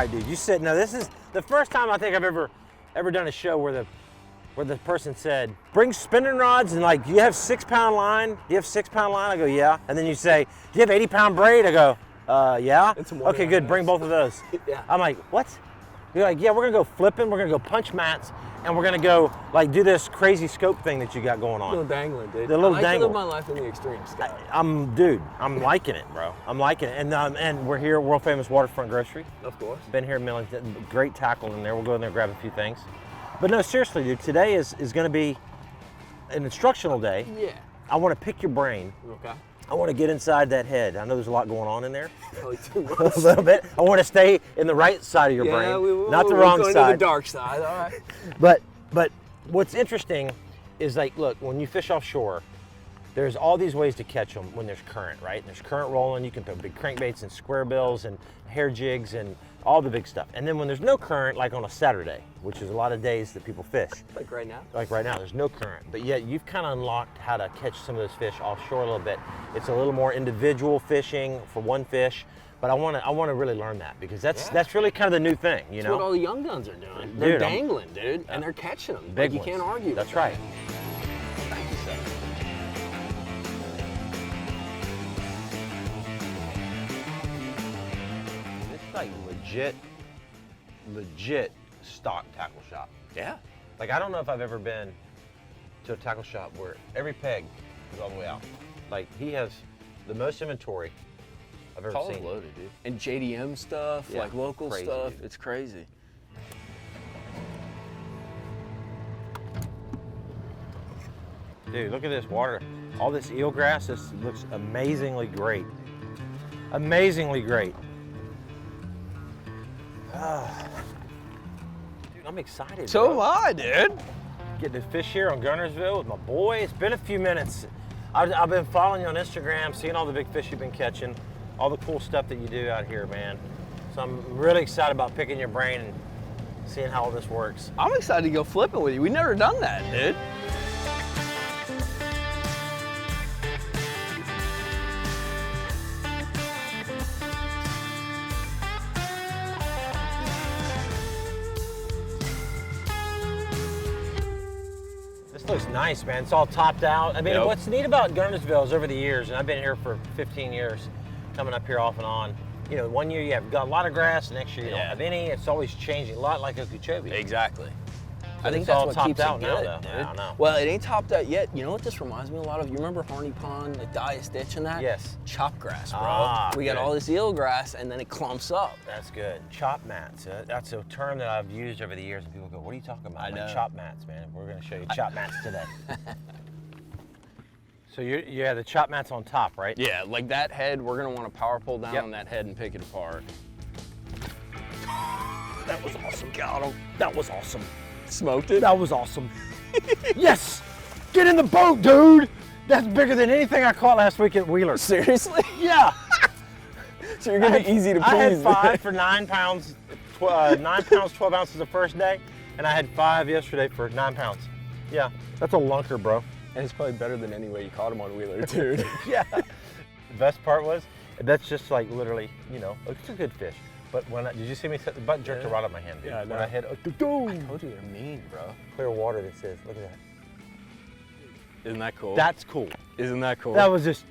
right, dude, you said, no, this is the first time I think I've ever done a show where the person said, bring spinning rods and like, do you have 6 pound line? Do you have 6 pound line? I go, yeah. And then you say, do you have 80 pound braid? I go, yeah. Okay, good, bring both of those. Yeah. I'm like, what? You're like, yeah, we're gonna go flipping, we're gonna go punch mats, and we're gonna go like do this crazy scope thing that you got going on. A little dangling, dude. The little I like dangle. to live my life in the extremes, Scott. I'm liking it, bro. I'm liking it. And we're here at world famous Waterfront Grocery. Of course. Been here a million, great tackle in there. We'll go in there and grab a few things. But no, seriously, dude, today is gonna be an instructional day. Yeah. I wanna pick your brain. Okay. I wanna get inside that head. I know there's a lot going on in there. Probably too much. A little bit. I wanna stay in the right side of your brain, not the wrong going side. to the dark side, all right. But what's interesting is like, look, when you fish offshore, there's all these ways to catch them when there's current, right? There's current rolling, you can throw big crankbaits and square bills and hair jigs and all the big stuff. And then when there's no current, like on a Saturday, which is a lot of days that people fish. Like right now? Like right now, there's no current. But yet you've kind of unlocked how to catch some of those fish offshore a little bit. It's a little more individual fishing for one fish. But I want to really learn that because that's really kind of the new thing, you know. That's what all the young guns are doing. They're dangling, dude, and they're catching them. Big You can't argue. That's right. Thank you, sir. It's like legit stock tackle shop. Yeah. Like I don't know if I've ever been to a tackle shop where every peg is all the way out. Like he has the most inventory I've ever seen. Loaded, dude. And JDM stuff, Yeah, like local crazy, stuff, dude. it's crazy. Dude, look at this water. All this eelgrass, this looks amazingly great. Amazingly great. Dude, I'm excited. So bro. am I, dude. Getting to fish here on Guntersville with my boy. It's been a few minutes. I've been following you on Instagram, seeing all the big fish you've been catching, all the cool stuff that you do out here, man. So I'm really excited about picking your brain and seeing how all this works. I'm excited to go flipping with you. We've never done that, dude. This looks nice, man. It's all topped out. I mean, Yep. what's neat about Guntersville is over the years, and I've been here for 15 years, coming up here off and on. You know, one year you have got a lot of grass, next year you don't have any. It's always changing, a lot like Okeechobee. Exactly. So I think it's that's all what topped keeps out it now, good, though. dude. I don't know. Well, it ain't topped out yet. You know what this reminds me a lot of? You remember Harney Pond, the Dias Ditch and that? Yes. Chop grass, bro. Ah, we got good. all this eel grass and then it clumps up. That's good. Chop mats. That's a term that I've used over the years, and people go, "What are you talking about?" I I'm like, know. chop mats, man. We're going to show you chop mats today. So you have the chop mats on top, right? Yeah, like that head, we're gonna want to power pull down Yep. on that head and pick it apart. That was awesome. Got him. That was awesome. Smoked it? That was awesome. Yes! Get in the boat, dude! That's bigger than anything I caught last week at Wheeler. Seriously? Yeah! So you're gonna be easy to please. I had 5 for 9 pounds, 9 pounds, 12 ounces the first day, and I had 5 yesterday for 9 pounds. Yeah, that's a lunker, bro. And it's probably better than any way you caught him on Wheeler, dude. Yeah. The best part was, that's just like literally, you know, it's a good fish. But when did you see me set the butt jerked right out of my hand? Dude. Yeah, I know. When I hit, I told you they're mean, bro. clear water that says, look at that. Isn't that cool? That's cool. Isn't that cool? That was just.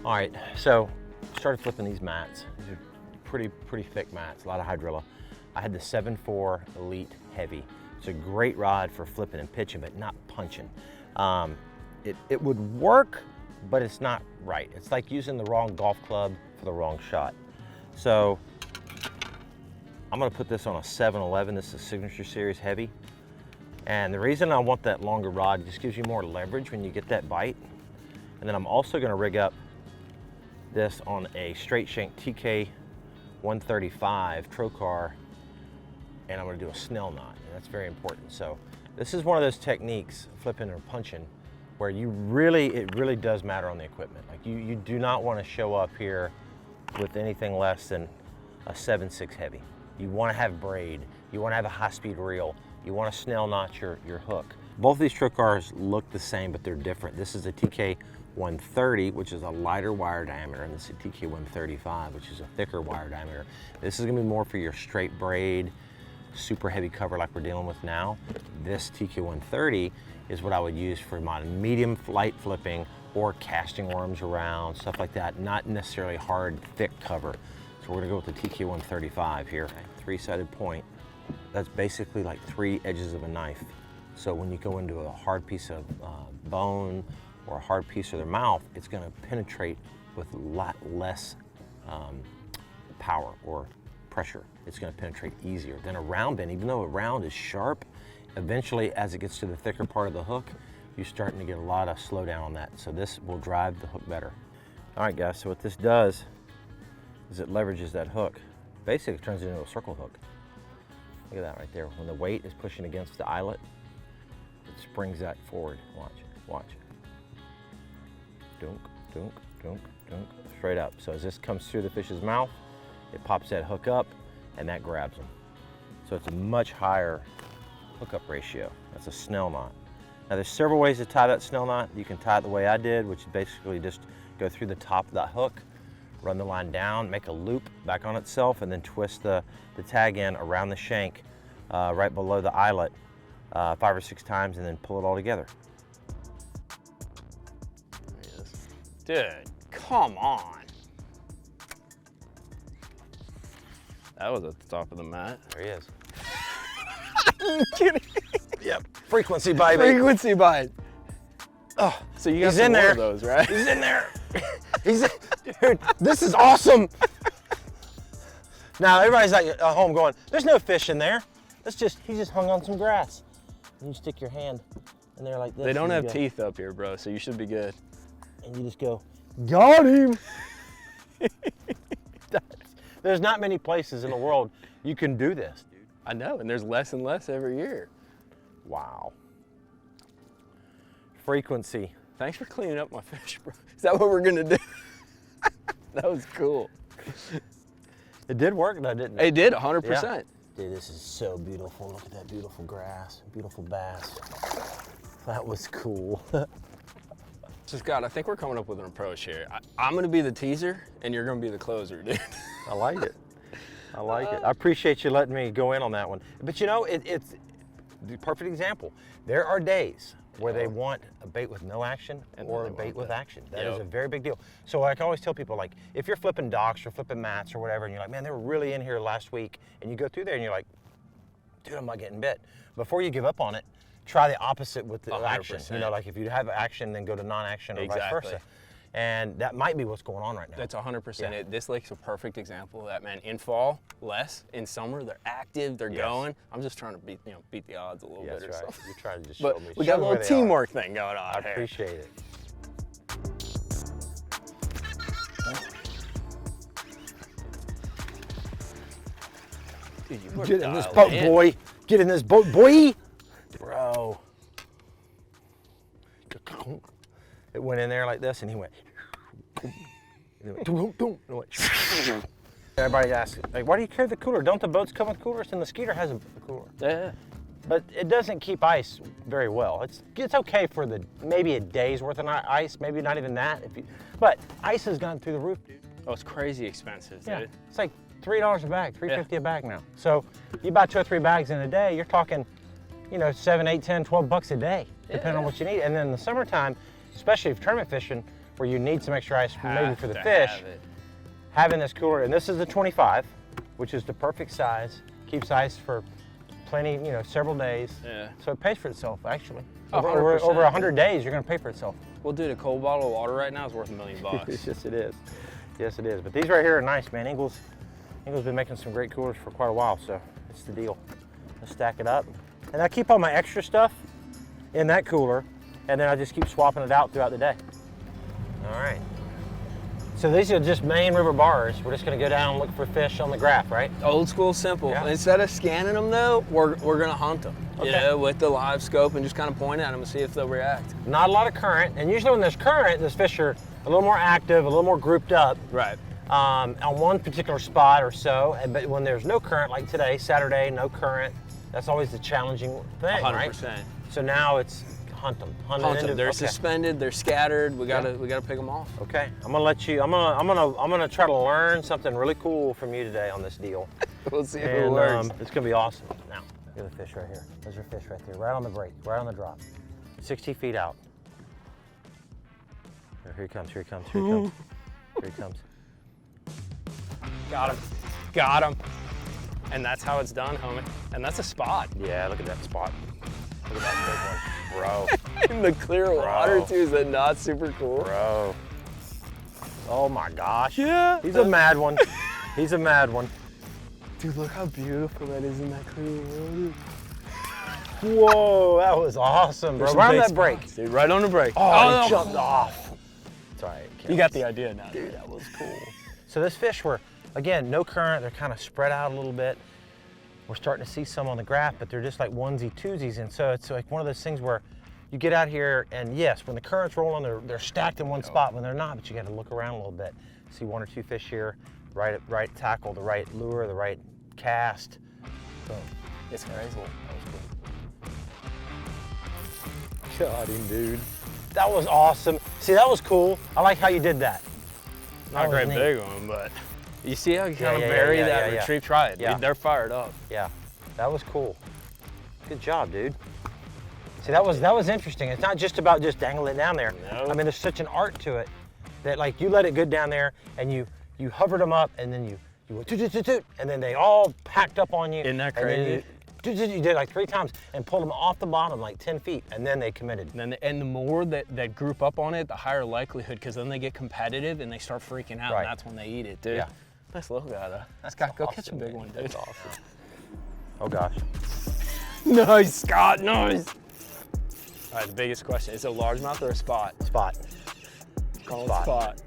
All right, so started flipping these mats. These are pretty thick mats, a lot of hydrilla. I had the 7.4 Elite Heavy. It's a great rod for flipping and pitching, but not punching. It would work, but it's not right. It's like using the wrong golf club for the wrong shot. So I'm gonna put this on a 711. This is a Signature Series Heavy. And the reason I want that longer rod, it just gives you more leverage when you get that bite. And then I'm also gonna rig up this on a straight shank TK 135 Trocar, and I'm gonna do a snell knot, and that's very important. So this is one of those techniques, flipping or punching, where it really does matter on the equipment. Like you do not wanna show up here with anything less than a 7.6 heavy. You wanna have braid, you wanna have a high-speed reel, you wanna snell knot your hook. Both of these Trocars look the same, but they're different. This is a TK 130, which is a lighter wire diameter, and this is TK 135, which is a thicker wire diameter. This is gonna be more for your straight braid, super heavy cover like we're dealing with now. This TK 130 is what I would use for my medium light flipping or casting worms around, stuff like that, not necessarily hard, thick cover. So we're gonna go with the TK 135 here. Three-sided point. That's basically like 3 edges of a knife. So when you go into a hard piece of bone or a hard piece of their mouth, it's gonna penetrate with a lot less power or pressure. It's gonna penetrate easier than a round bend. Even though a round is sharp, eventually as it gets to the thicker part of the hook, you're starting to get a lot of slowdown on that. So this will drive the hook better. All right guys, so what this does is it leverages that hook. Basically it turns it into a circle hook. Look at that right there. When the weight is pushing against the eyelet, it springs that forward. Watch, watch. Dunk, dunk, dunk, dunk, straight up. So as this comes through the fish's mouth, it pops that hook up and that grabs them. So it's a much higher hookup ratio. That's a snell knot. Now there's several ways to tie that snell knot. You can tie it the way I did, which is basically just go through the top of that hook, run the line down, make a loop back on itself, and then twist the tag in around the shank right below the eyelet 5 or 6 times, and then pull it all together. Dude, come on. That was at the top of the mat. There he is. Are you kidding? Yep, frequency bite. Frequency bite. Oh, so you got he's some in more there. Of those, right? He's in there. He's in, dude, this is awesome. Now everybody's like at home going, there's no fish in there. He just hung on some grass. And you stick your hand in there like this. They don't have teeth up here, bro, so you should be good. And you just go, got him. There's not many places in the world you can do this, dude. I know, and there's less and less every year. Wow. Frequency. Thanks for cleaning up my fish, bro. Is that what we're gonna do? That was cool. It did work though, didn't it? It did, 100%. Yeah. Dude, this is so beautiful. Look at that beautiful grass, beautiful bass. That was cool. So Scott, I think we're coming up with an approach here. I'm gonna be the teaser, and you're gonna be the closer, dude. I like it. I like it. I appreciate you letting me go in on that one. But you know, it's the perfect example. There are days where they want a bait with no action or a bait with action. That is a very big deal. So I can always tell people, like, if you're flipping docks or flipping mats or whatever, and you're like, man, they were really in here last week, and you go through there and you're like, dude, I'm not getting bit. Before you give up on it, try the opposite with the 100%. Action. You know, like if you have action, then go to non-action or vice versa. And that might be what's going on right now. That's 100% it. This lake's a perfect example of that, man. In fall, less. In summer, they're active, they're going. I'm just trying to beat the odds a little bit or something. You're trying to just show me. We got a little teamwork thing going on. I appreciate it. Dude, get in this boat, boy. Get in this boat, boy. Bro. It went in there like this, and he went. Everybody asks, like, why do you carry the cooler? Don't the boats come with coolers? And the Skeeter has a cooler. Yeah. But it doesn't keep ice very well. It's okay for maybe a day's worth of ice, maybe not even that. But ice has gone through the roof, dude. Oh, it's crazy expensive, dude. It's like $3 a bag, $3.50 a bag now. So you buy 2 or 3 bags in a day, you're talking, you know, 7, 8, 10, 12 bucks a day, depending on what you need. And then in the summertime, especially if tournament fishing, where you need some extra ice maybe for the fish, having this cooler, and this is the 25, which is the perfect size, keeps ice for plenty, you know, several days. Yeah. So it pays for itself, actually. Over 100 days, you're gonna pay for itself. Well, dude, a cold bottle of water right now is worth $1 million. Yes, it is. Yes, it is. But these right here are nice, man. Ingles been making some great coolers for quite a while, so it's the deal. Let's stack it up. And I keep all my extra stuff in that cooler, and then I just keep swapping it out throughout the day. All right. So these are just main river bars. We're just gonna go down and look for fish on the graph, right? Old school, simple. Yeah. Instead of scanning them though, we're gonna hunt them. Okay. You know, with the live scope and just kind of point at them and see if they'll react. Not a lot of current, and usually when there's current, those fish are a little more active, a little more grouped up. Right. On one particular spot or so, but when there's no current, like today, Saturday, no current, that's always the challenging thing, 100%. right? So now it's hunt them. They're suspended. They're scattered. We gotta pick them off. Okay, I'm gonna let you. I'm gonna try to learn something really cool from you today on this deal. We'll see if it works. It's gonna be awesome. Now, look at the fish right here. There's your fish right there, right on the break, right on the drop. 60 feet out. Here he comes. Here he comes. Here he comes. Here he comes. Got him. Got him. And that's how it's done, homie. And that's a spot. Yeah, look at that spot. Look at that big one, bro. In the clear water too. Is that not super cool? Bro. Oh my gosh. Yeah. He's a mad one. He's a mad one. Dude, look how beautiful that is in that clear water. Whoa, that was awesome, bro. Right on that break. Dude, right on the break. Oh, he jumped off. It's all right. You got the idea now. Dude, that was cool. So this fish were, again, no current. They're kind of spread out a little bit. We're starting to see some on the graph, but they're just like onesie twosies. And so it's like one of those things where you get out here and yes, when the current's rolling, they're stacked in one spot. When they're not, but you got to look around a little bit. See one or two fish here, right tackle, the right lure, the right cast. Boom. It's crazy. That was cool. Got him, dude. That was awesome. See, that was cool. I like how you did that. Not a great big one, but you see how you kind of vary that retrieve? Try it. Yeah. They're fired up. Yeah, that was cool. Good job, dude. See, that was interesting. It's not just about just dangling it down there. No. I mean, there's such an art to it that like you let it go down there and you hovered them up and then you went toot, toot, toot, toot, and then they all packed up on you. Isn't that crazy? You did it like 3 times and pulled them off the bottom like 10 feet and then they committed. And the more that group up on it, the higher likelihood, because then they get competitive and they start freaking out, and that's when they eat it, dude. Yeah. Nice little guy, though. Scott, go catch a big one, dude. That's awesome. Oh gosh. Nice, Scott, nice. All right, the biggest question, is it a largemouth or a spot? Spot. Call it spot.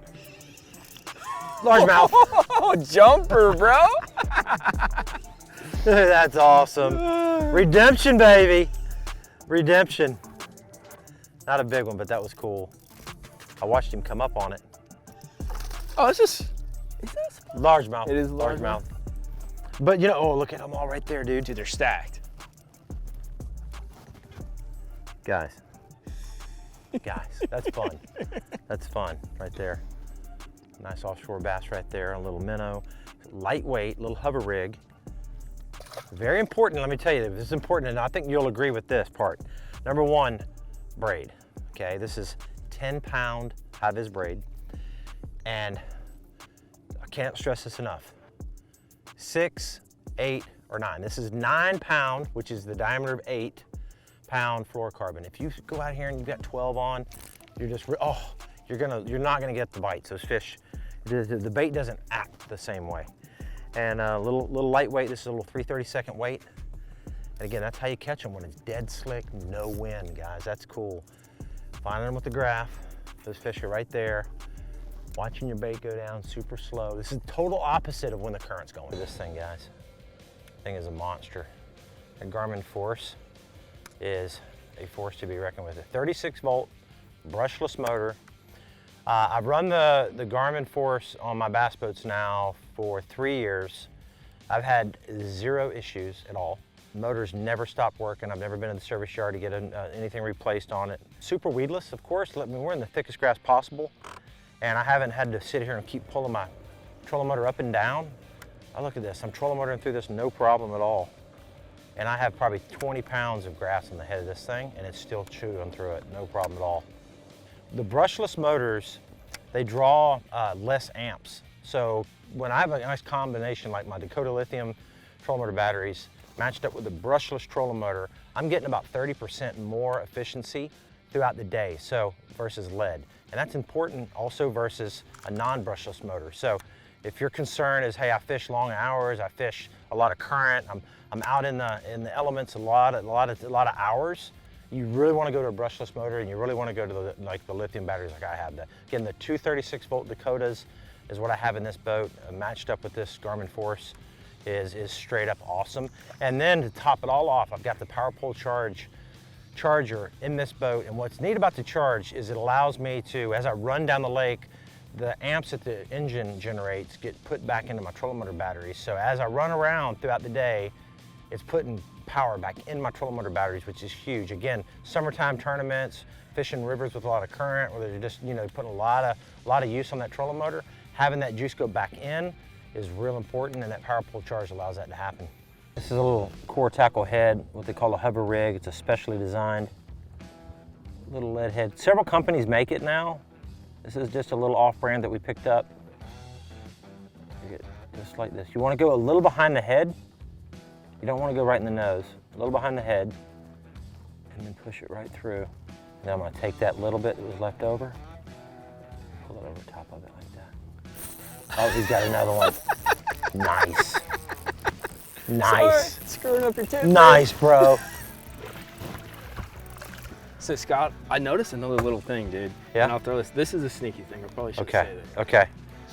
Largemouth. Oh, jumper, bro. That's awesome. Redemption, baby. Redemption. Not a big one, but that was cool. I watched him come up on it. Oh, it's just, is that a spot? Largemouth. It is largemouth. But you know, oh, look at them all right there, dude. Dude, they're stacked. Guys, that's fun. That's fun right there. Nice offshore bass right there, a little minnow. Lightweight, little hover rig. Very important, let me tell you, this is important, and I think you'll agree with this part. Number one, braid, okay? This is 10-pound high-vis braid, and I can't stress this enough. 6, 8, or 9. This is 9-pound, which is the diameter of 8-pound fluorocarbon. If you go out here and you've got 12 on, you're just, you're not gonna get the bites. Those fish, the bait doesn't act the same way. And a little lightweight, this is a little 3/32 weight. And again, that's how you catch them, when it's dead slick, no wind, guys. That's cool. Finding them with the graph. Those fish are right there. Watching your bait go down super slow. This is total opposite of when the current's going. This thing, guys. This thing is a monster. A Garmin Force is a force to be reckoned with. A 36-volt brushless motor. I've run the Garmin Force on my bass boats now for 3 years. I've had 0 issues at all. Motor's never stopped working. I've never been in the service yard to get anything replaced on it. Super weedless, of course. I mean, we're in the thickest grass possible, and I haven't had to sit here and keep pulling my trolling motor up and down. I look at this. I'm trolling motoring through this no problem at all. And I have probably 20 pounds of grass on the head of this thing, and it's still chewing through it, no problem at all. The brushless motors, they draw less amps. So when I have a nice combination like my Dakota Lithium trolling motor batteries matched up with the brushless trolling motor, I'm getting about 30% more efficiency throughout the day, so versus lead. And that's important also versus a non-brushless motor. So if your concern is, hey, I fish long hours, I fish a lot of current, I'm out in the elements a lot of hours, you really want to go to a brushless motor, and you really want to go to the lithium batteries like I have. Again, the 236-volt Dakotas is what I have in this boat, matched up with this Garmin Force is straight up awesome. And then to top it all off, I've got the Power Pole charger in this boat. And what's neat about the charge is it allows me to, as I run down the lake, the amps that the engine generates get put back into my trolling motor batteries. So as I run around throughout the day, it's putting power back in my trolling motor batteries, which is huge. Again, summertime tournaments, fishing rivers with a lot of current, where they're just, you know, putting a lot of use on that trolling motor. Having that juice go back in is real important, and that power pull charge allows that to happen. This is a little core tackle head, what they call a hover rig. It's a specially designed little lead head. Several companies make it now. This is just a little off-brand that we picked up. Just like this. You want to go a little behind the head. You don't want to go right in the nose. A little behind the head, and then push it right through. Now I'm going to take that little bit that was left over, pull it over top of it like that. Oh, he's got another one. Nice. Nice. Sorry, screwing up your tip. Nice, bro. So Scott, I noticed another little thing, dude. Yeah. And I'll throw this. This is a sneaky thing. I probably should say this. Okay.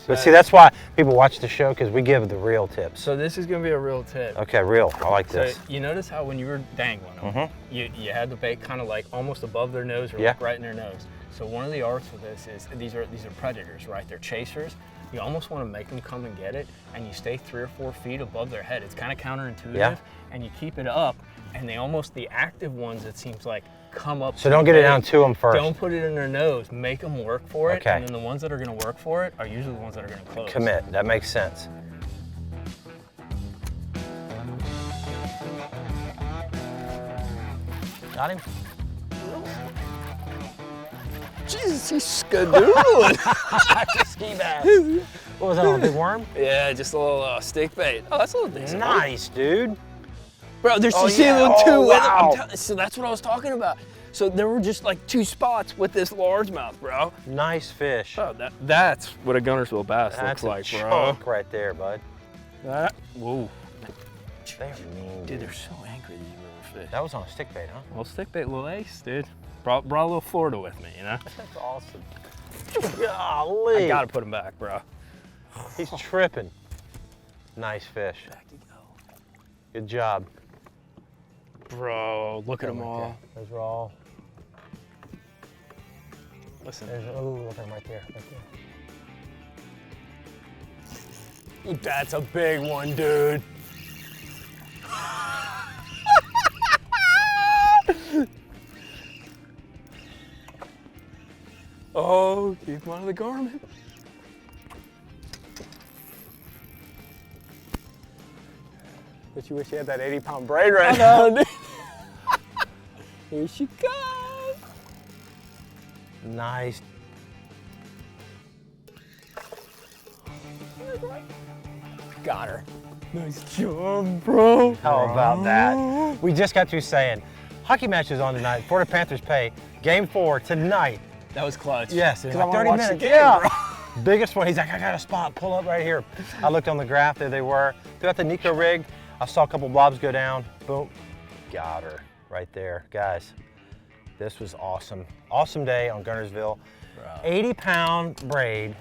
But see, that's why people watch the show, because we give the real tips. So this is gonna be a real tip. Okay, real. I like this. So you notice how when you were dangling them, you had the bait kind of like almost above their nose or like right in their nose. So one of the arts with this is these are predators, right? They're chasers. You almost want to make them come and get it, and you stay 3 or 4 feet above their head. It's kind of counterintuitive, and you keep it up, and the active ones, it seems like, come up. So don't get it down to them first. Don't put it in their nose. Make them work for it, and then the ones that are going to work for it are usually the ones that are going to close. Commit. That makes sense. Got him? Jesus, he's skadoodling. Ski bass. What was that, a big worm? Yeah, just a little stick bait. Oh, that's a little decent. Nice, dude. Bro, there's Oh, you see yeah. little two Oh, with it. wow. So that's what I was talking about. So there were just like 2 spots with this largemouth, bro. Nice fish. Oh, that's what a Guntersville bass looks like, a bro. chunk right there, bud. Whoa. They're mean, dude. Dude, they're so angry these river fish. That was on a stick bait, huh? Well, stick bait, little ace, dude. Brought a little Florida with me, you know? That's awesome. Golly. I gotta put him back, bro. He's tripping. Nice fish. Back you go. Good job. Bro, look at them all. Those are all. Listen. Oh, look at them right there. That's a big one, dude. Oh, keep him out of the garment. But you wish you had that 80-pound braid right now, dude. Here she goes. Nice. Got her. Nice job, bro. How about that? We just got through saying, hockey match is on tonight. Florida Panthers pay. Game 4 tonight. That was clutch. Yes, in I like wanna 30 watch the minutes. game, Yeah. bro. Biggest one. He's like, I got a spot. Pull up right here. I looked on the graph. There they were. Threw out the Nico rig. I saw a couple blobs go down. Boom. Got her right there. Guys, this was awesome. Awesome day on Guntersville. 80-pound braid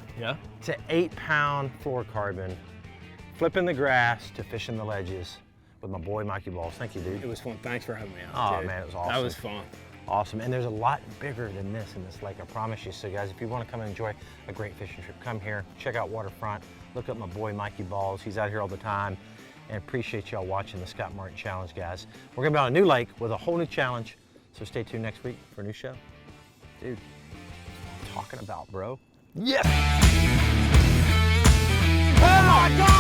to 8-pound fluorocarbon. Flipping the grass to fishing the ledges with my boy Mikey Balls. Thank you, dude. It was fun. Thanks for having me out. Oh, dude. man, it was awesome. That was fun. Awesome, and there's a lot bigger than this in this lake, I promise you. So guys, if you want to come and enjoy a great fishing trip, come here, check out Waterfront, look up my boy Mikey Balls. He's out here all the time, and appreciate y'all watching the Scott Martin Challenge, guys. We're gonna be on a new lake with a whole new challenge, so stay tuned next week for a new show. Dude, what I'm talking about, bro. Yes! Oh my God!